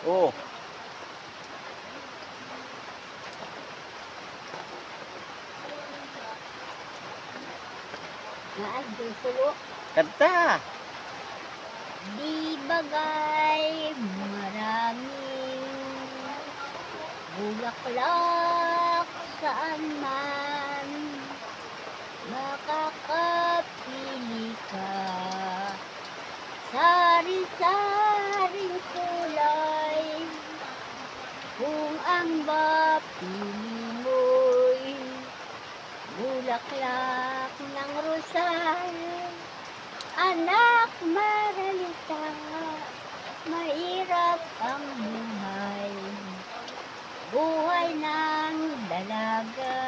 Oh, Naan, sulo. kanta. Di bagay maraming bulaklak saan man makakapili ka. Sari-saring kulay kung ang mapili mo'y bulaklak ng rosal. Anak, maralita, mahirap ang buhay. Buhay ng dalaga,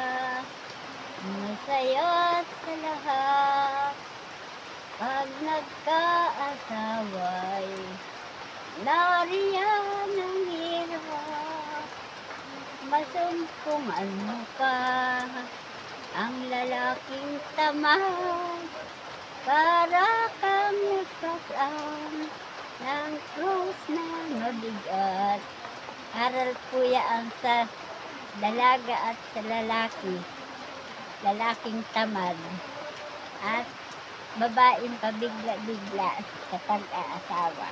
masaya sa lahat. Pag nagkaasaway, nariyan ang hirap. Masumpungan mo pa ang lalaking tamad. Para kang nagpasang ng krus na mabigat. Aral po yan sa dalaga at sa lalaki. Lalaking tamad. At babaeng pabigla-bigla sa pag-aasawa.